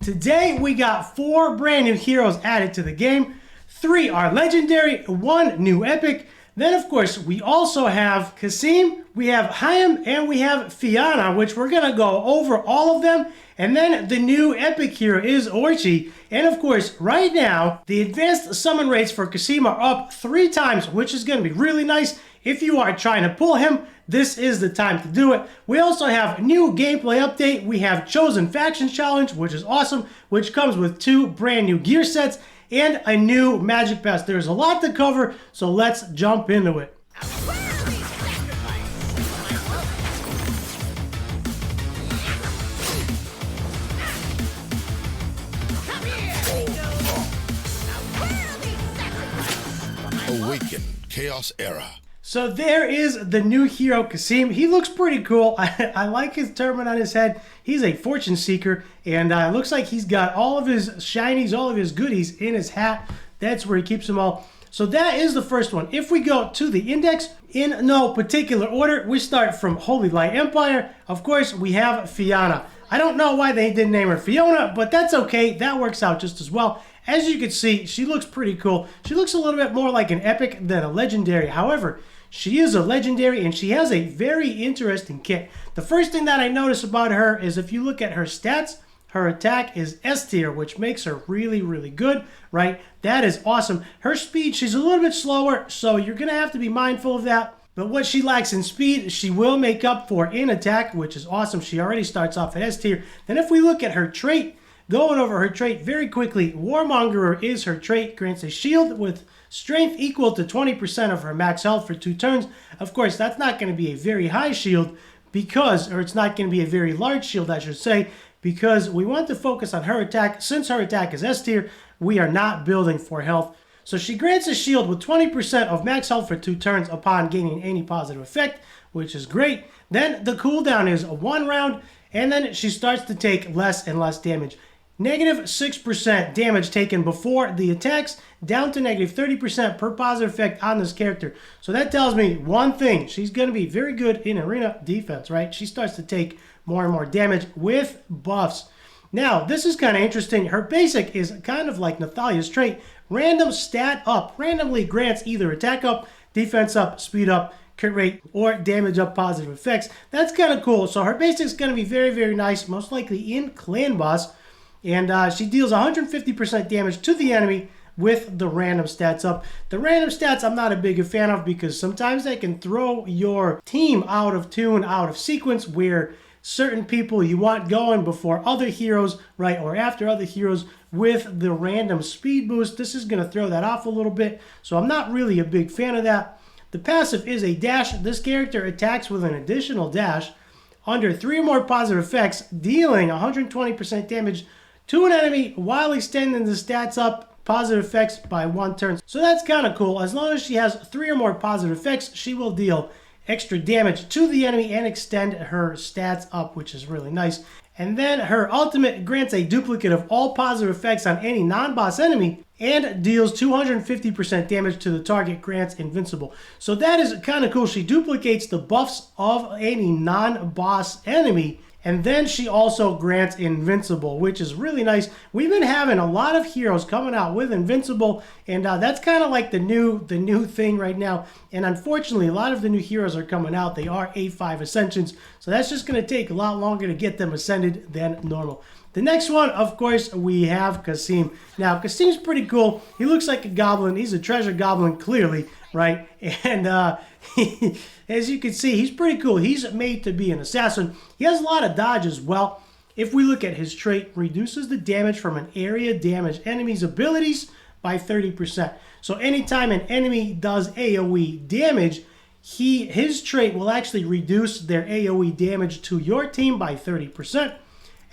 Today we got 4 brand new heroes added to the game. 3 are legendary, 1 new epic. Then of course we also have Kassim, we have Hayyim, and we have Fianna, which we're gonna go over all of them. And then the new epic hero is Orchi. And of course, right now, the advanced summon rates for Kassim are up 3 times, which is gonna be really nice. If you are trying to pull him, this is the time to do it. We also have new gameplay update. We have Chosen Factions Challenge, which is awesome, which comes with 2 brand new gear sets and a new magic pass. There's a lot to cover, so let's jump into it. Awaken Chaos Era. So there is the new hero, Kassim. He looks pretty cool. I like his turban on his head. He's a fortune seeker, and it looks like he's got all of his shinies, all of his goodies in his hat. That's where he keeps them all. So that is the first one. If we go to the index, in no particular order, we start from Holy Light Empire. Of course, we have Fianna. I don't know why they didn't name her Fiona, but that's okay. That works out just as well. As you can see, she looks pretty cool. She looks a little bit more like an epic than a legendary. However, she is a legendary and she has a very interesting kit. The first thing that I notice about her is if you look at her stats, her attack is S tier, which makes her really, really good, right? That is awesome. Her speed, she's a little bit slower, so you're going to have to be mindful of that. But what she lacks in speed, she will make up for in attack, which is awesome. She already starts off at S tier. Then if we look at her trait, going over her trait very quickly, Warmongerer is her trait, grants a shield with strength equal to 20% of her max health for 2 turns. Of course, that's not going to be a very high shield because, or it's not going to be a very large shield, I should say, because we want to focus on her attack. Since her attack is S tier, we are not building for health. So she grants a shield with 20% of max health for 2 turns upon gaining any positive effect, which is great. Then the cooldown is 1 round, and then she starts to take less and less damage. Negative 6% damage taken before the attacks, down to negative 30% per positive effect on this character. So that tells me one thing. She's going to be very good in arena defense, right? She starts to take more and more damage with buffs. Now, this is kind of interesting. Her basic is kind of like Nathalia's trait. Random stat up. Randomly grants either attack up, defense up, speed up, crit rate, or damage up positive effects. That's kind of cool. So her basic is going to be very, very nice, most likely in Clan Boss. And she deals 150% damage to the enemy with the random stats up. The random stats I'm not a big fan of because sometimes they can throw your team out of tune, out of sequence, where certain people you want going before other heroes, right, or after other heroes with the random speed boost. This is going to throw that off a little bit, so I'm not really a big fan of that. The passive is a dash. This character attacks with an additional dash under 3 or more positive effects, dealing 120% damage to an enemy while extending the stats up positive effects by 1 turn. So that's kind of cool. As long as she has 3 or more positive effects, she will deal extra damage to the enemy and extend her stats up, which is really nice. And then her ultimate grants a duplicate of all positive effects on any non-boss enemy and deals 250% damage to the target, grants invincible. So that is kind of cool. She duplicates the buffs of any non-boss enemy, and then she also grants invincible, which is really nice. We've been having a lot of heroes coming out with invincible, and that's kind of like the new thing right now. And unfortunately, a lot of the new heroes are coming out. They are A5 Ascensions, so that's just going to take a lot longer to get them ascended than normal. The next one, of course, we have Kassim. Now, Kassim's pretty cool. He looks like a goblin. He's a treasure goblin, clearly, right? And as you can see, he's pretty cool. He's made to be an assassin. He has a lot of dodge as well. If we look at his trait, reduces the damage from an area damaged enemy's abilities by 30%. So anytime an enemy does AoE damage, his trait will actually reduce their AoE damage to your team by 30%.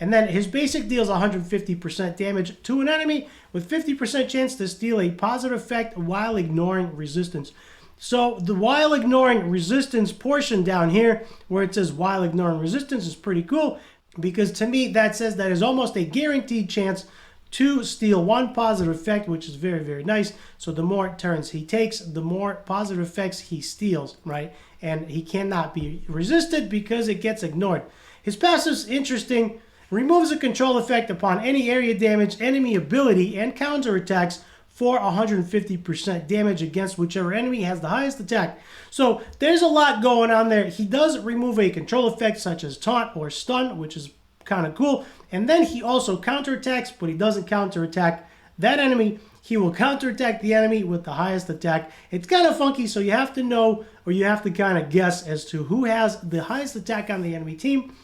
And then his basic deals 150% damage to an enemy with 50% chance to steal a positive effect while ignoring resistance. So the while ignoring resistance portion down here where it says while ignoring resistance is pretty cool because to me that says that is almost a guaranteed chance to steal 1 positive effect, which is very, very nice. So the more turns he takes, the more positive effects he steals, right? And he cannot be resisted because it gets ignored. His passive's interesting. removes a control effect upon any area damage, enemy ability, and counterattacks for 150% damage against whichever enemy has the highest attack. So there's a lot going on there. He does remove a control effect such as taunt or stun, which is kind of cool. And then he also counterattacks, but he doesn't counterattack that enemy. He will counterattack the enemy with the highest attack. It's kind of funky, so you have to know, or you have to kind of guess as to who has the highest attack on the enemy team.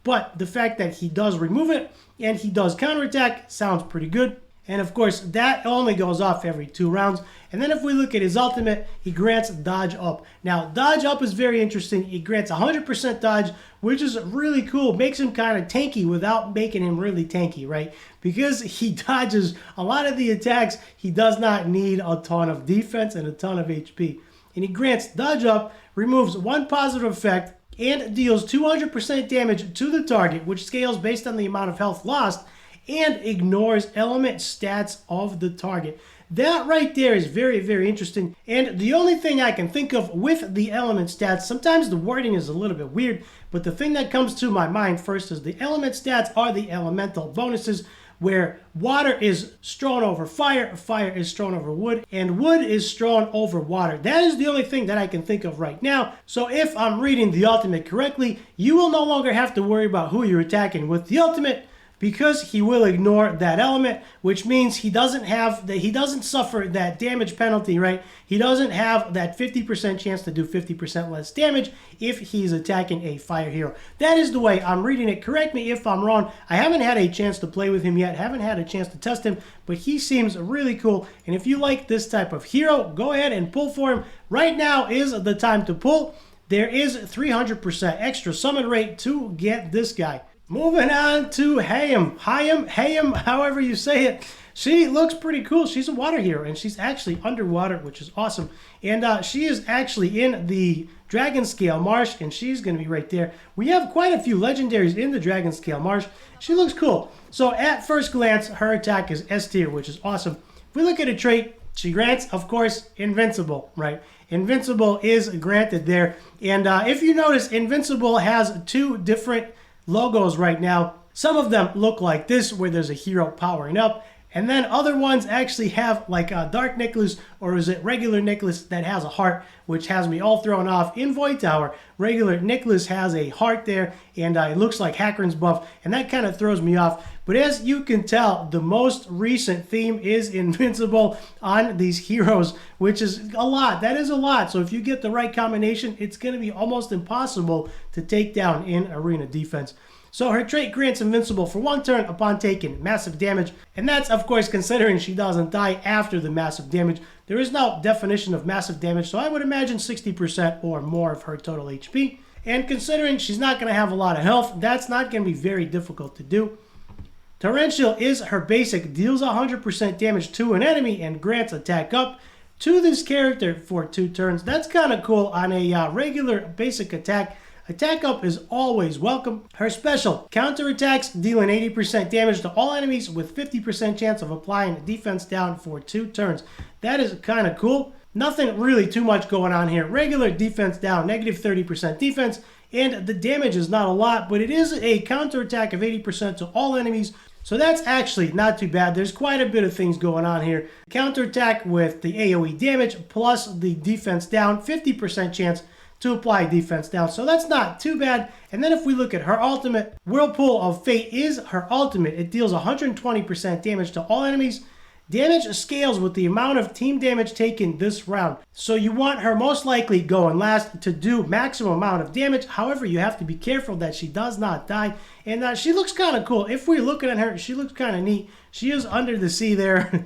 But the fact that he does remove it and he does counterattack sounds pretty good. And of course, that only goes off every 2 rounds. And then if we look at his ultimate, he grants dodge up. Now, dodge up is very interesting. He grants 100% dodge, which is really cool. Makes him kind of tanky without making him really tanky, right? Because he dodges a lot of the attacks, he does not need a ton of defense and a ton of HP. And he grants dodge up, removes 1 positive effect, and deals 200% damage to the target, which scales based on the amount of health lost, and ignores element stats of the target. That right there is very, very interesting. And the only thing I can think of with the element stats, sometimes the wording is a little bit weird, but the thing that comes to my mind first is the element stats are the elemental bonuses, where water is strewn over fire, fire is strewn over wood, and wood is strewn over water. That is the only thing that I can think of right now. So if I'm reading the ultimate correctly, you will no longer have to worry about who you're attacking with the ultimate, because he will ignore that element, which means he doesn't suffer that damage penalty, right? He doesn't have that 50% chance to do 50% less damage if he's attacking a fire hero. That is the way I'm reading it. Correct me if I'm wrong. I haven't had a chance to play with him yet, haven't had a chance to test him, but he seems really cool. And if you like this type of hero, go ahead and pull for him. Right now is the time to pull. There is 300% extra summon rate to get this guy. Moving on to Hayyim, however you say it. She looks pretty cool. She's a water hero, and she's actually underwater, which is awesome. And she is actually in the Dragon Scale Marsh, and she's going to be right there. We have quite a few legendaries in the Dragon Scale Marsh. She looks cool. So at first glance, her attack is S tier, which is awesome. If we look at a trait, she grants, of course, Invincible, right? Invincible is granted there. And if you notice, Invincible has 2 different logos right now. Some of them look like this, where there's a hero powering up, and then other ones actually have like a dark necklace, or is it regular necklace that has a heart, which has me all thrown off. In Void Tower, regular necklace has a heart there, and it looks like Hackern's buff, and that kind of throws me off. But as you can tell, the most recent theme is Invincible on these heroes, which is a lot. That is a lot. So if you get the right combination, it's going to be almost impossible to take down in arena defense. So her trait grants Invincible for 1 turn upon taking massive damage, and that's of course considering she doesn't die after the massive damage. There is no definition of massive damage, so I would imagine 60% or more of her total HP. And considering she's not going to have a lot of health, that's not going to be very difficult to do. Torrential is her basic, deals 100% damage to an enemy and grants attack up to this character for 2 turns. That's kind of cool on a regular basic attack. Attack up is always welcome. Her special, counterattacks, dealing 80% damage to all enemies with 50% chance of applying defense down for 2 turns. That is kind of cool. Nothing really too much going on here. Regular defense down, negative 30% defense, and the damage is not a lot, but it is a counterattack of 80% to all enemies. So that's actually not too bad. There's quite a bit of things going on here. Counterattack with the AoE damage plus the defense down, 50% chance to apply defense down. So that's not too bad. And then if we look at her ultimate, Whirlpool of Fate is her ultimate. It deals 120% damage to all enemies. Damage scales with the amount of team damage taken this round. So you want her most likely going last to do maximum amount of damage. However, you have to be careful that she does not die. And she looks kind of cool. If we're looking at her, she looks kind of neat. She is under the sea there.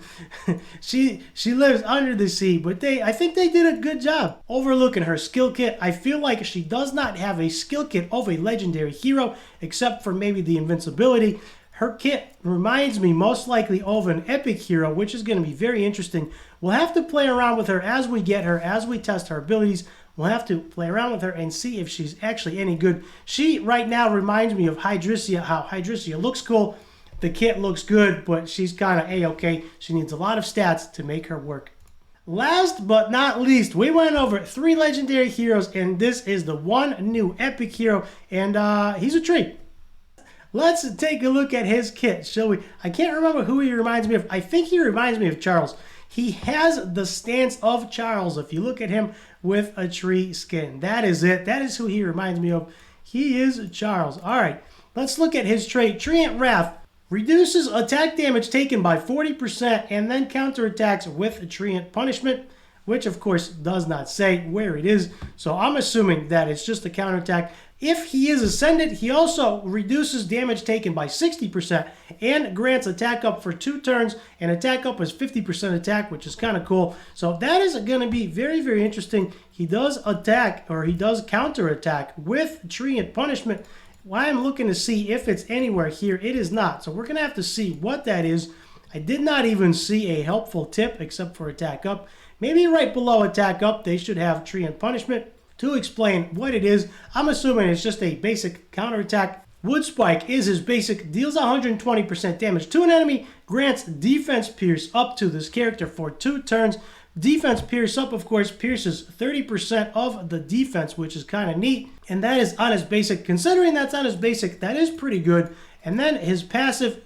she lives under the sea, but I think they did a good job overlooking her skill kit. I feel like she does not have a skill kit of a legendary hero, except for maybe the invincibility. Her kit reminds me most likely of an epic hero, which is going to be very interesting. We'll have to play around with her as we get her, as we test her abilities. We'll have to play around with her and see if she's actually any good. She right now reminds me of Hydricia, how Hydricia looks cool. The kit looks good, but she's kind of A-okay. She needs a lot of stats to make her work. Last but not least, we went over 3 legendary heroes, and this is the one new epic hero, and he's a tree. let's take a look at his kit, shall we? I can't remember who he reminds me of. I think he reminds me of Charles. He has the stance of Charles. If you look at him with a tree skin, that is it. That is who he reminds me of. He is Charles. All right, let's look at his trait. Treant Wrath reduces attack damage taken by 40% and then counterattacks with Treant Punishment, which of course does not say where it is. So I'm assuming that it's just a counterattack. If he is Ascended, he also reduces damage taken by 60% and grants attack up for 2 turns, and attack up is 50% attack, which is kind of cool. So that is going to be very, very interesting. He does attack, or he does counterattack with Treant Punishment. Well, I'm looking to see if it's anywhere here. It is not. So we're going to have to see what that is. I did not even see a helpful tip except for attack up. Maybe right below attack up, they should have Treant Punishment. To explain what it is, I'm assuming it's just a basic counterattack. Wood Spike is his basic, deals 120% damage to an enemy, grants defense pierce up to this character for 2 turns. Defense pierce up, of course, pierces 30% of the defense, which is kind of neat. And that is on his basic. Considering that's on his basic, that is pretty good. And then his passive,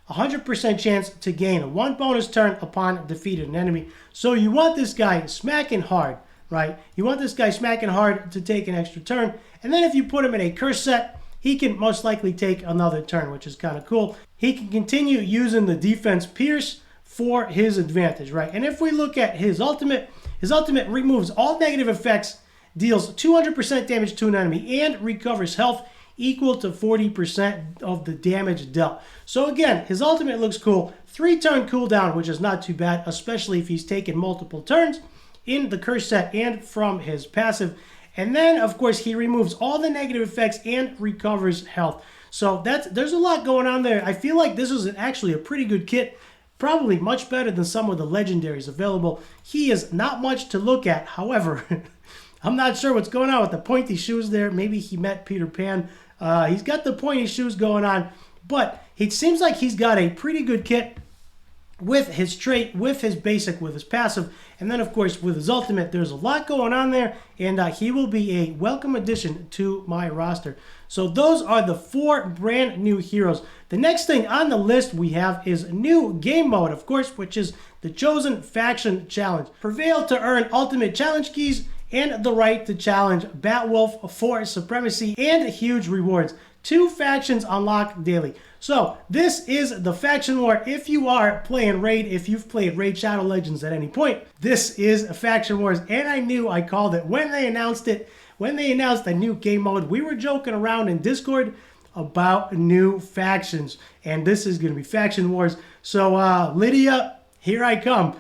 100% chance to gain 1 bonus turn upon defeating an enemy. So you want this guy smacking hard. Right? You want this guy smacking hard to take an extra turn. And then if you put him in a curse set, he can most likely take another turn, which is kind of cool. He can continue using the defense pierce for his advantage, right? And if we look at his ultimate removes all negative effects, deals 200% damage to an enemy, and recovers health equal to 40% of the damage dealt. So again, his ultimate looks cool. 3-turn cooldown, which is not too bad, especially if he's taken multiple turns in the curse set and from his passive. And then of course he removes all the negative effects and recovers health. So there's a lot going on there. I feel like this is actually a pretty good kit, probably much better than some of the legendaries available. He is not much to look at. However, I'm not sure what's going on with the pointy shoes there. Maybe he met Peter Pan. He's got the pointy shoes going on, but it seems like he's got a pretty good kit with his trait, with his basic, with his passive, and then of course with his ultimate. There's a lot going on there, and he will be a welcome addition to my roster. So those are the 4 brand new heroes. The next thing on the list we have is new game mode, of course, which is the Chosen Faction Challenge. Prevail to earn ultimate challenge keys and the right to challenge Batwolf for supremacy and huge rewards. 2 factions unlocked daily. So this is the faction war. If you are playing Raid, if you've played Raid Shadow Legends at any point, this is a faction wars. And I knew I called it when they announced it. When they announced the new game mode, we were joking around in Discord about new factions. And this is going to be faction wars. So Lydia, here I come.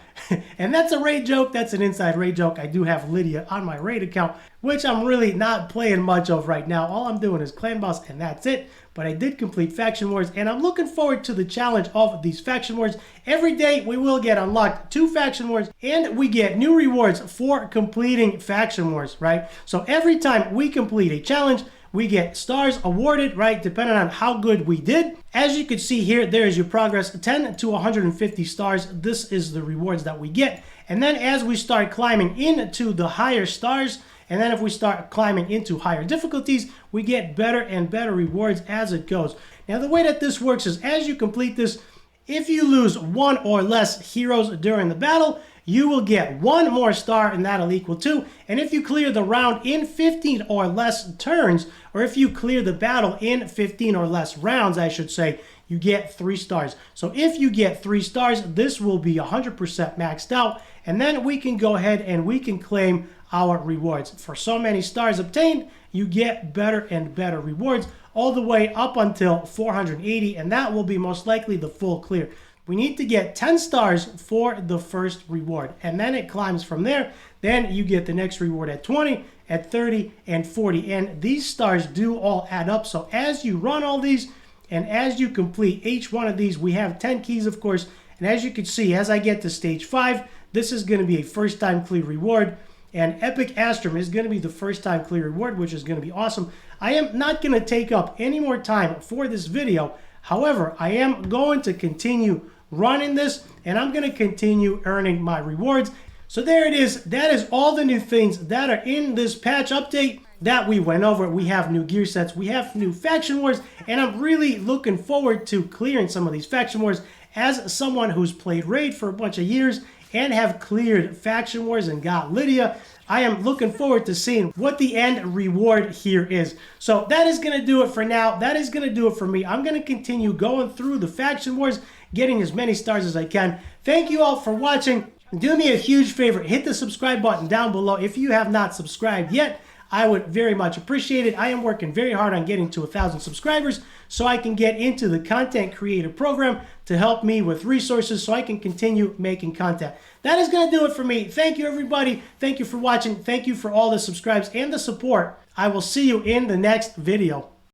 And that's a raid joke. That's an inside raid joke. I do have Lydia on my raid account, which I'm really not playing much of right now. All I'm doing is clan boss, and that's it. But I did complete faction wars, and I'm looking forward to the challenge of these faction wars. Every day we will get unlocked 2 faction wars, and we get new rewards for completing faction wars, right? So every time we complete a challenge, we get stars awarded, right, depending on how good we did. As you can see here, there is your progress, 10 to 150 stars. This is the rewards that we get. And then as we start climbing into the higher stars, and then if we start climbing into higher difficulties, we get better and better rewards as it goes. Now the way that this works is as you complete this, if you lose 1 or less heroes during the battle, you will get 1 more star, and that'll equal 2. And if you clear the round in 15 or less turns, or if you clear the battle in 15 or less rounds, I should say, you get 3 stars. So if you get 3 stars, this will be 100% maxed out, and then we can go ahead and we can claim our rewards. For so many stars obtained, you get better and better rewards all the way up until 480, and that will be most likely the full clear. We need to get 10 stars for the first reward, and then it climbs from there. Then you get the next reward at 20, at 30, and 40, and these stars do all add up. So as you run all these, and as you complete each one of these, we have 10 keys, of course, and as you can see, as I get to stage 5, this is going to be a first time clear reward, and Epic Astrum is going to be the first time clear reward, which is going to be awesome. I am not going to take up any more time for this video. However, I am going to continue running this, and I'm going to continue earning my rewards. So there it is. That is all the new things that are in this patch update. that we went over. We have new gear sets, we have new faction wars, and I'm really looking forward to clearing some of these faction wars. As someone who's played Raid for a bunch of years and have cleared faction wars and got Lydia, I am looking forward to seeing what the end reward here is. So that is going to do it for now. That is going to do it for me. I'm going to continue going through the faction wars, getting as many stars as I can. Thank you all for watching. Do me a huge favor. Hit the subscribe button down below if you have not subscribed yet. I would very much appreciate it. I am working very hard on getting to 1,000 subscribers so I can get into the content creator program to help me with resources so I can continue making content. That is going to do it for me. Thank you, everybody. Thank you for watching. Thank you for all the subscribes and the support. I will see you in the next video.